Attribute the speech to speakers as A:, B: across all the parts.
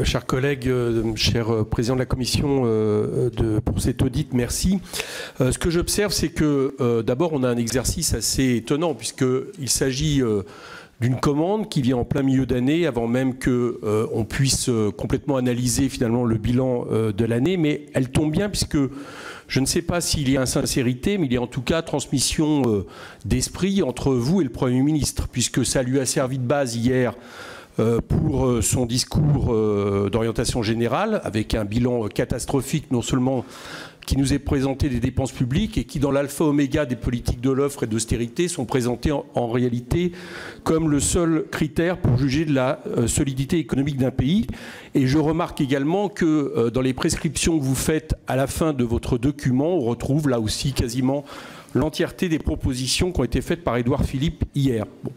A: Chers collègues, cher président de la commission pour cet audit, merci. Ce que j'observe, c'est que d'abord on a un exercice assez étonnant puisqu'il s'agit d'une commande qui vient en plein milieu d'année avant même qu'on puisse complètement analyser finalement le bilan de l'année, mais elle tombe bien puisque je ne sais pas s'il y a insincérité, mais il y a en tout cas transmission d'esprit entre vous et le Premier ministre, puisque ça lui a servi de base hier pour son discours d'orientation générale, avec un bilan catastrophique, non seulement qui nous est présenté des dépenses publiques et qui, dans l'alpha oméga des politiques de l'offre et d'austérité, sont présentés en réalité comme le seul critère pour juger de la solidité économique d'un pays. Et je remarque également que dans les prescriptions que vous faites à la fin de votre document, on retrouve là aussi quasiment l'entièreté des propositions qui ont été faites par Édouard Philippe hier. Bon.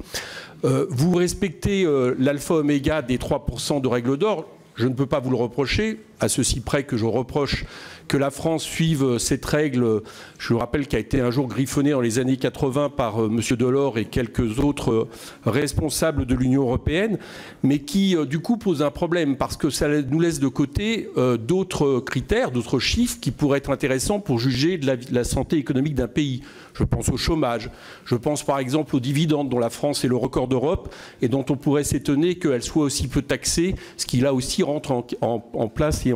A: Vous respectez l'alpha oméga des 3% de règle d'or. Je ne peux pas vous le reprocher, à ceci près que je reproche que la France suive cette règle, je vous rappelle, qui a été un jour griffonnée dans les années 80 par M. Delors et quelques autres responsables de l'Union européenne, mais qui du coup pose un problème parce que ça nous laisse de côté d'autres critères, d'autres chiffres qui pourraient être intéressants pour juger de la santé économique d'un pays. Je pense au chômage, je pense par exemple aux dividendes dont la France est le record d'Europe et dont on pourrait s'étonner qu'elle soit aussi peu taxée, ce qui là aussi rentre en place et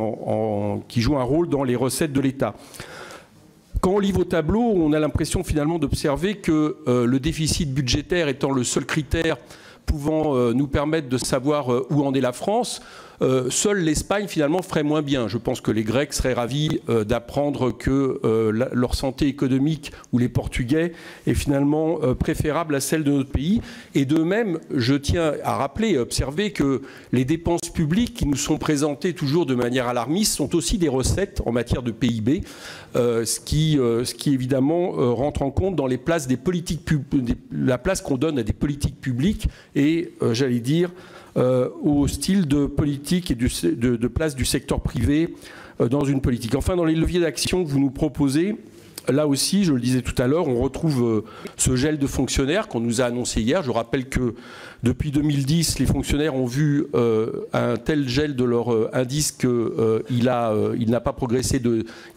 A: qui joue un rôle dans les recettes de l'État. Quand on lit vos tableaux, on a l'impression finalement d'observer que le déficit budgétaire étant le seul critère pouvant nous permettre de savoir où en est la France, seule l'Espagne finalement ferait moins bien. Je pense que les Grecs seraient ravis d'apprendre que leur santé économique ou les Portugais est finalement préférable à celle de notre pays. Et de même, je tiens à rappeler et observer que les dépenses publiques qui nous sont présentées toujours de manière alarmiste sont aussi des recettes en matière de PIB, ce qui évidemment rentre en compte dans les places des politiques la place qu'on donne à des politiques publiques et j'allais dire au style de politique et de place du secteur privé dans une politique. Enfin, dans les leviers d'action que vous nous proposez, là aussi, je le disais tout à l'heure, on retrouve ce gel de fonctionnaires qu'on nous a annoncé hier. Je rappelle que depuis 2010, les fonctionnaires ont vu un tel gel de leur indice qu'il n'a pas progressé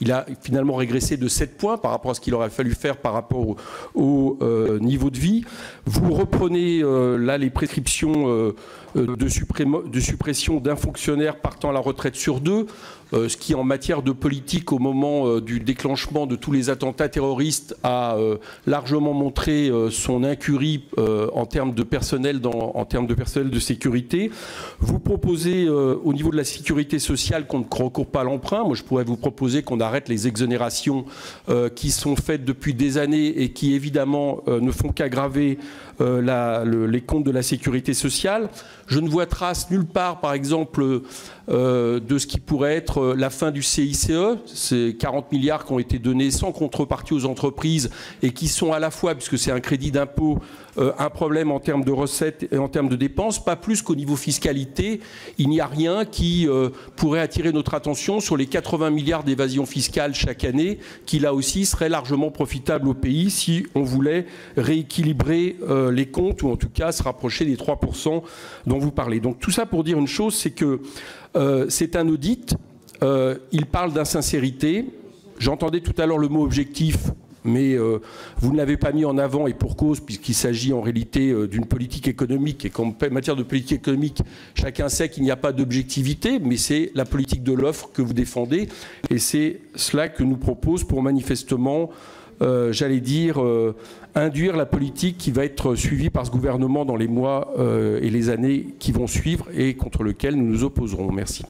A: il a finalement régressé de 7 points par rapport à ce qu'il aurait fallu faire par rapport au niveau de vie. Vous reprenez là les prescriptions de suppression d'un fonctionnaire partant à la retraite sur 2, ce qui en matière de politique au moment du déclenchement de tous les attentats terroristes a largement montré son incurie en termes de personnel de sécurité. Vous proposez au niveau de la sécurité sociale qu'on ne recourt pas à l'emprunt. Moi je pourrais vous proposer qu'on arrête les exonérations qui sont faites depuis des années et qui évidemment ne font qu'aggraver les comptes de la sécurité sociale. Je ne vois trace nulle part, par exemple, de ce qui pourrait être la fin du CICE, ces 40 milliards qui ont été donnés sans contrepartie aux entreprises et qui sont à la fois, puisque c'est un crédit d'impôt, un problème en termes de recettes et en termes de dépenses, pas plus qu'au niveau fiscalité. Il n'y a rien qui pourrait attirer notre attention sur les 80 milliards d'évasion fiscale chaque année, qui là aussi seraient largement profitables au pays si on voulait rééquilibrer les comptes, ou en tout cas se rapprocher des 3% dont vous parlez. Donc tout ça pour dire une chose, c'est que c'est un audit, il parle d'insincérité. J'entendais tout à l'heure le mot objectif, mais vous ne l'avez pas mis en avant et pour cause, puisqu'il s'agit en réalité d'une politique économique et qu'en matière de politique économique, chacun sait qu'il n'y a pas d'objectivité, mais c'est la politique de l'offre que vous défendez et c'est cela que nous propose pour manifestement, j'allais dire, induire la politique qui va être suivie par ce gouvernement dans les mois et les années qui vont suivre et contre lequel nous nous opposerons. Merci.